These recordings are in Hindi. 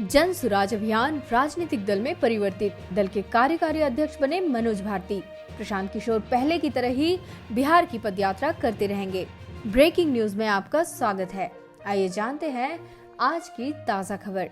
जन सुराज अभियान राजनीतिक दल में परिवर्तित। दल के कार्यकारी अध्यक्ष बने मनोज भारती। प्रशांत किशोर पहले की तरह ही बिहार की पदयात्रा करते रहेंगे। ब्रेकिंग न्यूज में आपका स्वागत है। आइए जानते हैं आज की ताजा खबर।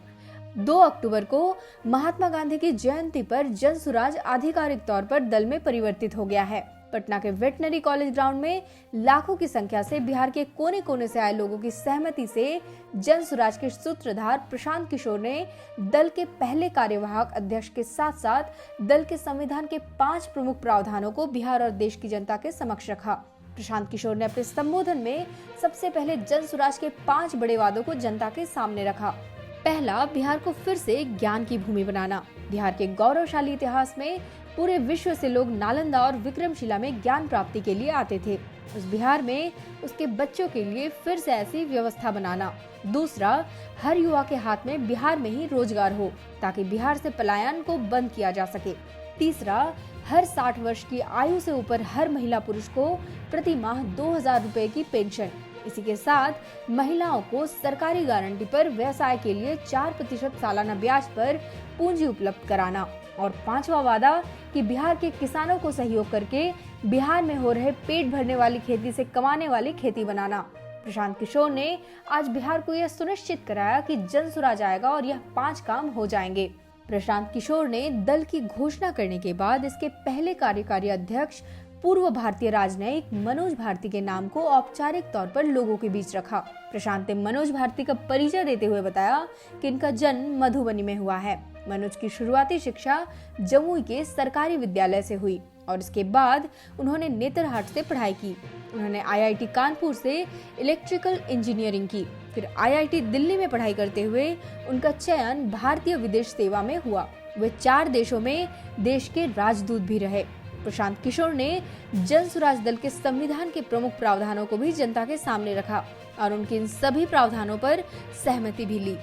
2 अक्टूबर को महात्मा गांधी की जयंती पर जन सुराज आधिकारिक तौर पर दल में परिवर्तित हो गया है। पटना के वेटनरी कॉलेज ग्राउंड में लाखों की संख्या से बिहार के कोने कोने से आए लोगों की सहमति से जन सुराज के सूत्रधार प्रशांत किशोर ने दल के पहले कार्यवाहक अध्यक्ष के साथ साथ दल के संविधान के 5 प्रमुख प्रावधानों को बिहार और देश की जनता के समक्ष रखा। प्रशांत किशोर ने अपने संबोधन में सबसे पहले जन सुराज के 5 बड़े वादों को जनता के सामने रखा। पहला, बिहार को फिर से ज्ञान की भूमि बनाना। बिहार के गौरवशाली इतिहास में पूरे विश्व से लोग नालंदा और विक्रमशिला में ज्ञान प्राप्ति के लिए आते थे। उस बिहार में उसके बच्चों के लिए फिर से ऐसी व्यवस्था बनाना। दूसरा, हर युवा के हाथ में बिहार में ही रोजगार हो ताकि बिहार से पलायन को बंद किया जा सके। तीसरा, हर 60 वर्ष की आयु से ऊपर हर महिला पुरुष को प्रति माह 2000 रुपए की पेंशन। इसी के साथ महिलाओं को सरकारी गारंटी पर व्यवसाय के लिए 4% सालाना ब्याज पर पूंजी उपलब्ध कराना। और 5वां वादा कि बिहार के किसानों को सहयोग करके बिहार में हो रहे पेट भरने वाली खेती से कमाने वाली खेती बनाना। प्रशांत किशोर ने आज बिहार को यह सुनिश्चित कराया कि जन सुराज आएगा और यह 5 काम हो जाएंगे। प्रशांत किशोर ने दल की घोषणा करने के बाद इसके पहले कार्यकारी अध्यक्ष पूर्व भारतीय राजनयिक मनोज भारती के नाम को औपचारिक तौर पर लोगों के बीच रखा। प्रशांत ने मनोज भारती का परिचय देते हुए बताया कि इनका जन्म मधुबनी में हुआ है। मनोज की शुरुआती शिक्षा जमुई के सरकारी विद्यालय से हुई और इसके बाद उन्होंने नेतरहाट से पढ़ाई की। उन्होंने आईआईटी कानपुर से इलेक्ट्रिकल इंजीनियरिंग की। फिर आईआईटी दिल्ली में पढ़ाई करते हुए उनका चयन भारतीय विदेश सेवा में हुआ। वे 4 देशों में देश के राजदूत भी रहे। प्रशांत किशोर ने जन सुराज दल के संविधान के प्रमुख प्रावधानों को भी जनता के सामने रखा और उनके इन सभी प्रावधानों पर सहमति भी ली।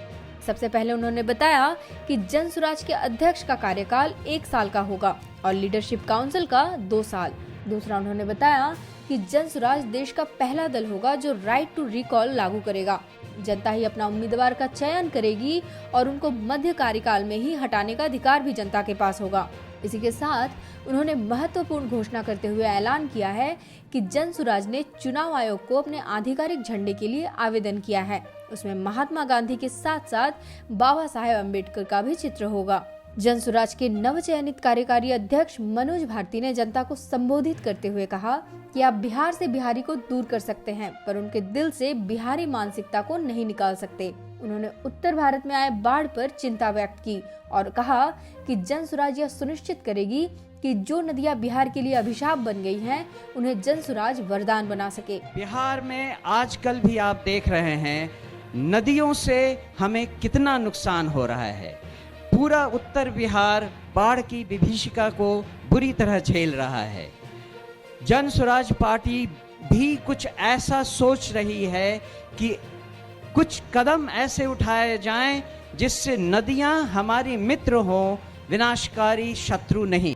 सबसे पहले उन्होंने बताया कि जन सुराज के अध्यक्ष का कार्यकाल 1 साल का होगा और लीडरशिप काउंसिल का 2 साल। दूसरा, उन्होंने बताया कि जन सुराज देश का पहला दल होगा जो राइट टू रिकॉल लागू करेगा। जनता ही अपना उम्मीदवार का चयन करेगी और उनको मध्य कार्यकाल में ही हटाने का अधिकार भी जनता के पास होगा। इसी के साथ उन्होंने महत्वपूर्ण घोषणा करते हुए ऐलान किया है कि जन सुराज ने चुनाव आयोग को अपने आधिकारिक झंडे के लिए आवेदन किया है। उसमें महात्मा गांधी के साथ साथ बाबा साहेब अम्बेडकर का भी चित्र होगा। जन सुराज के नवचयनित कार्यकारी अध्यक्ष मनोज भारती ने जनता को संबोधित करते हुए कहा कि आप बिहार से बिहारी को दूर कर सकते हैं पर उनके दिल से बिहारी मानसिकता को नहीं निकाल सकते। उन्होंने उत्तर भारत में आए बाढ़ पर चिंता व्यक्त की और कहा कि जन सुराज यह सुनिश्चित करेगी कि जो नदियां बिहार के लिए अभिशाप बन गई हैं, उन्हें जन सुराज वरदान बना सके। बिहार में आजकल भी आप देख रहे हैं नदियों से हमें कितना नुकसान हो रहा है। पूरा उत्तर बिहार बाढ़ की विभीषिका को बुरी तरह झेल रहा है। जन सुराज पार्टी भी कुछ ऐसा सोच रही है कि कुछ कदम ऐसे उठाए जाएं जिससे नदियां हमारी मित्र हों, विनाशकारी शत्रु नहीं।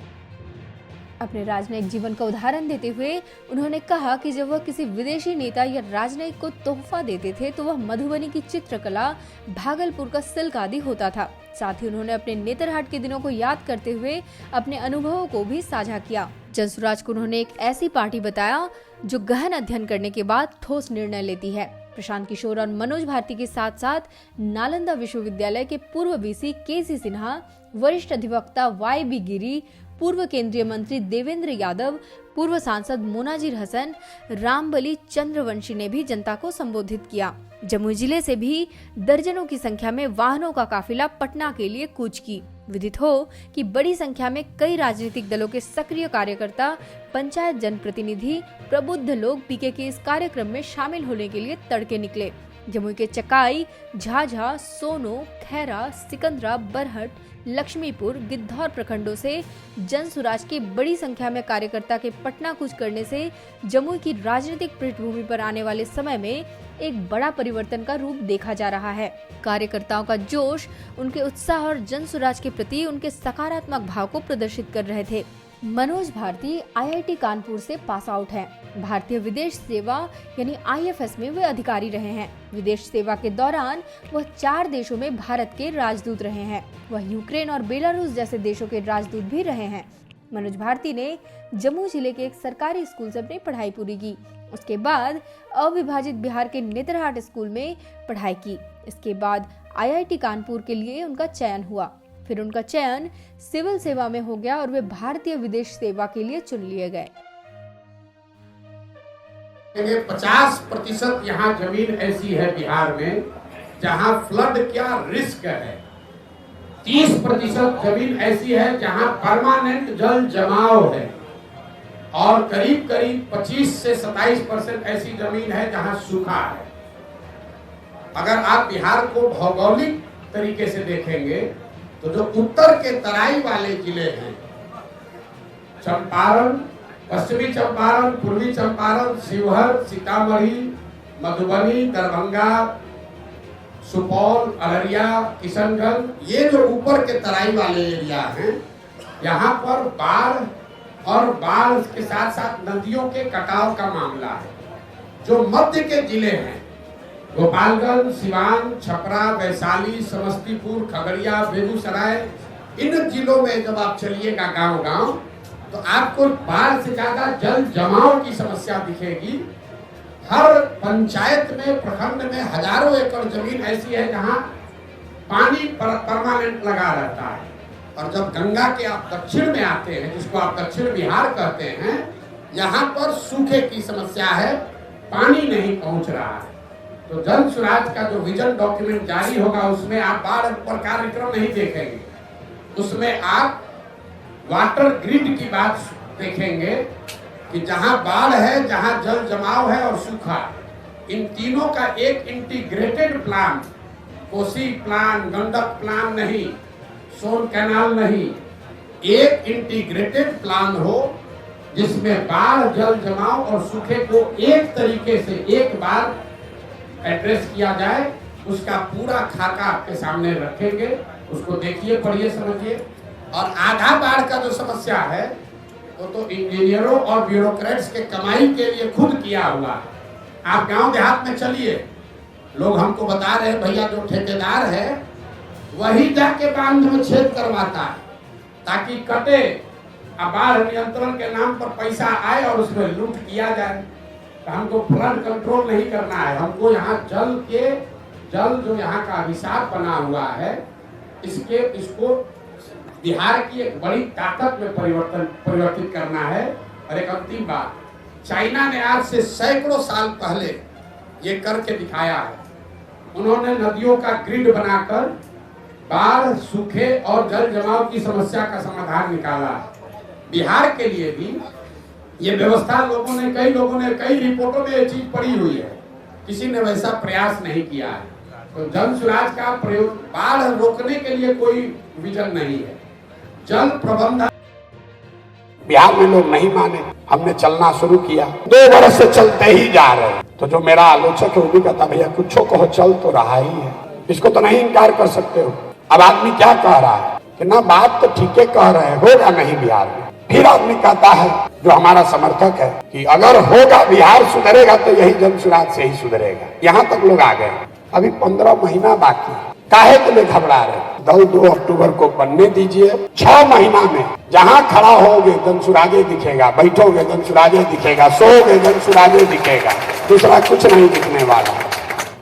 अपने राजनयिक जीवन का उदाहरण देते हुए उन्होंने कहा कि जब वह किसी विदेशी नेता या राजनयिक को तोहफा देते थे तो वह मधुबनी की चित्रकला, भागलपुर का सिल्क आदि होता था। साथ ही उन्होंने अपने नेतरहाट के दिनों को याद करते हुए अपने अनुभवों को भी साझा किया। जन सुराज को उन्होंने एक ऐसी पार्टी बताया जो गहन अध्ययन करने के बाद ठोस निर्णय लेती है। प्रशांत किशोर और मनोज भारती के साथ साथ नालंदा विश्वविद्यालय के पूर्व वीसी केसी सिन्हा, वरिष्ठ अधिवक्ता वाई.बी. गिरी, पूर्व केंद्रीय मंत्री देवेंद्र यादव, पूर्व सांसद मोनाजिर हसन, रामबली चंद्रवंशी ने भी जनता को संबोधित किया। जमुई जिले से भी दर्जनों की संख्या में वाहनों का काफिला पटना के लिए कूच की। विदित हो कि बड़ी संख्या में कई राजनीतिक दलों के सक्रिय कार्यकर्ता, पंचायत जनप्रतिनिधि, प्रबुद्ध लोग पीके के इस कार्यक्रम में शामिल होने के लिए तड़के निकले। जमुई के चकाई, झाझा, सोनो, खैरा, सिकंदरा, बरहट, लक्ष्मीपुर, गिद्धौर प्रखंडों से जन सुराज की बड़ी संख्या में कार्यकर्ता के पटना कूच करने से जमुई की राजनीतिक पृष्ठभूमि पर आने वाले समय में एक बड़ा परिवर्तन का रूप देखा जा रहा है। कार्यकर्ताओं का जोश उनके उत्साह और जन सुराज के प्रति उनके सकारात्मक भाव को प्रदर्शित कर रहे थे। मनोज भारती आईआईटी कानपुर से पास आउट हैं। भारतीय विदेश सेवा यानी आईएफएस में वे अधिकारी रहे हैं। विदेश सेवा के दौरान वह 4 देशों में भारत के राजदूत रहे हैं। वह यूक्रेन और बेलारूस जैसे देशों के राजदूत भी रहे हैं। मनोज भारती ने जम्मू जिले के एक सरकारी स्कूल से अपनी पढ़ाई पूरी की। उसके बाद अविभाजित बिहार के नेतरहाट स्कूल में पढ़ाई की। इसके बाद आईआईटी कानपुर के लिए उनका चयन हुआ। फिर उनका चयन सिविल सेवा में हो गया और वे भारतीय विदेश सेवा के लिए चुन लिए गए। 50% यहाँ जमीन ऐसी है बिहार में जहाँ फ्लड क्या रिस्क है। 30% जमीन ऐसी है जहाँ परमानेंट जल जमाव है और करीब 25 से 27% ऐसी जमीन है जहाँ सूखा है। अगर आप बिहार को भौगोलिक तरीके से देखेंगे तो जो उत्तर के तराई वाले जिले हैं, चंपारण, पश्चिमी चंपारण, पूर्वी चंपारण, शिवहर, सीतामढ़ी, मधुबनी, दरभंगा, सुपौल, अररिया, किशनगंज, ये जो ऊपर के तराई वाले एरिया हैं, यहाँ पर बाढ़ और बाढ़ के साथ साथ नदियों के कटाव का मामला है। जो मध्य के जिले हैं, गोपालगंज, सिवान, छपरा, वैशाली, समस्तीपुर, खगड़िया, बेगूसराय, इन जिलों में जब आप चलिएगा गांव-गांव तो आपको बाढ़ से ज्यादा जल जमाव की समस्या दिखेगी। हर पंचायत में, प्रखंड में हजारों एकड़ जमीन ऐसी है जहां पानी परमानेंट लगा रहता है। और जब गंगा के आप दक्षिण में आते हैं, जिसको आप दक्षिण बिहार कहते हैं, यहाँ पर सूखे की समस्या है, पानी नहीं पहुंच रहा है। तो जन स्वराज का जो विजन डॉक्यूमेंट जारी होगा उसमें आप बाढ़ पर कार्यक्रम नहीं देखेंगे, उसमें आप वाटर ग्रिड की बात देखेंगे कि जहां बाढ़ है, जहां जल जमाव है और सूखा, इन तीनों का एक integrated plan, Kosi plan, Gandak plan नहीं, सोन कैनाल नहीं, एक इंटीग्रेटेड प्लान हो जिसमें बाढ़, जल जमाव और सूखे को एक तरीके से एक बार एड्रेस किया जाए। उसका पूरा खाका आपके सामने रखेंगे, उसको देखिए, पढ़िए, समझिए। और आधा बाढ़ का जो समस्या है वो तो इंजीनियरों और ब्यूरोक्रेट्स के कमाई के लिए खुद किया हुआ है। आप गांव देहात में चलिए, लोग हमको बता रहे हैं भैया जो ठेकेदार है वही जाके बांध में छेद करवाता है ताकि कटे, अब बाढ़ नियंत्रण के नाम पर पैसा आए और उसमें लूट किया जाए। हमको फ्लड कंट्रोल नहीं करना है, हमको यहाँ जल जो यहाँ का अभिशाप बना हुआ है, इसको बिहार की एक बड़ी ताकत में परिवर्तित करना है। और एक अंतिम बात, चाइना ने आज से सैकड़ों साल पहले ये करके दिखाया है। उन्होंने नदियों का ग्रिड बनाकर बाढ़, सूखे और जल जमाव की समस्या का समाधान निकाला है। बिहार के लिए भी ये व्यवस्था कई लोगों ने कई रिपोर्टों में ये चीज पड़ी हुई है, किसी ने वैसा प्रयास नहीं किया है। तो जन स्वराज का प्रयोग बाढ़ रोकने के लिए कोई विजन नहीं है, जल प्रबंधन। बिहार में लोग नहीं माने, हमने चलना शुरू किया, 2 वर्ष से चलते ही जा रहे हैं। तो जो मेरा आलोचक है वो भी कहता भैया कुछ कहो, चल तो रहा ही है, इसको तो नहीं इनकार कर सकते हो। अब आदमी क्या कह रहा है कि ना बात तो ठीक है कह रहे हैं, होगा नहीं बिहार में। फिर आदमी कहता है जो हमारा समर्थक है कि अगर होगा, बिहार सुधरेगा तो यही जन स्वराज से ही सुधरेगा। यहाँ तक लोग आ गए। अभी 15 महीना बाकी, काहे के लिए घबरा रहे? दल 2 अक्टूबर को बनने दीजिए। 6 महीना में जहाँ खड़ा होगे जन स्वराजे दिखेगा, बैठोगे जन स्वराजे दिखेगा, सोओगे जन स्वराजे दिखेगा, दूसरा कुछ नहीं दिखने वाला।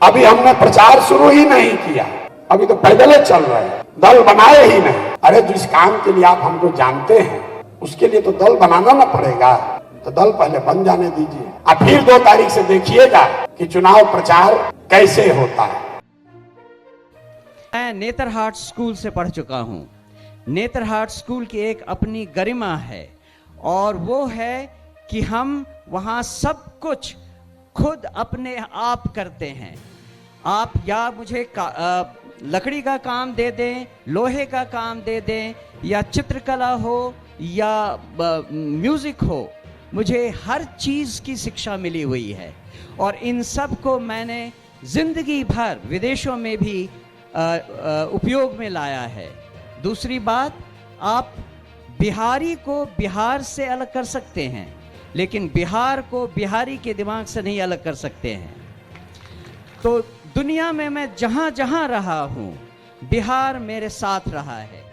अभी हमने प्रचार शुरू ही नहीं किया, अभी तो पैदल चल रहे हैं, दल बनाए ही नहीं। अरे जिस काम के लिए आप हमको जानते हैं उसके लिए तो दल बनाना ना पड़ेगा, तो दल पहले बन जाने दीजिए। अब फिर 2 तारीख से देखिएगा कि चुनाव प्रचार कैसे होता है। मैं नेतरहाट स्कूल से पढ़ चुका हूं। नेतरहाट स्कूल की एक अपनी गरिमा है और वो है कि हम वहां सब कुछ खुद अपने आप करते हैं। आप या मुझे लकड़ी का काम दे दें, लोहे का काम दे दें, या चित्रकला हो या म्यूजिक हो, मुझे हर चीज़ की शिक्षा मिली हुई है और इन सब को मैंने जिंदगी भर विदेशों में भी उपयोग में लाया है। दूसरी बात, आप बिहारी को बिहार से अलग कर सकते हैं, लेकिन बिहार को बिहारी के दिमाग से नहीं अलग कर सकते हैं। तो दुनिया में मैं जहां जहां रहा हूं, बिहार मेरे साथ रहा है।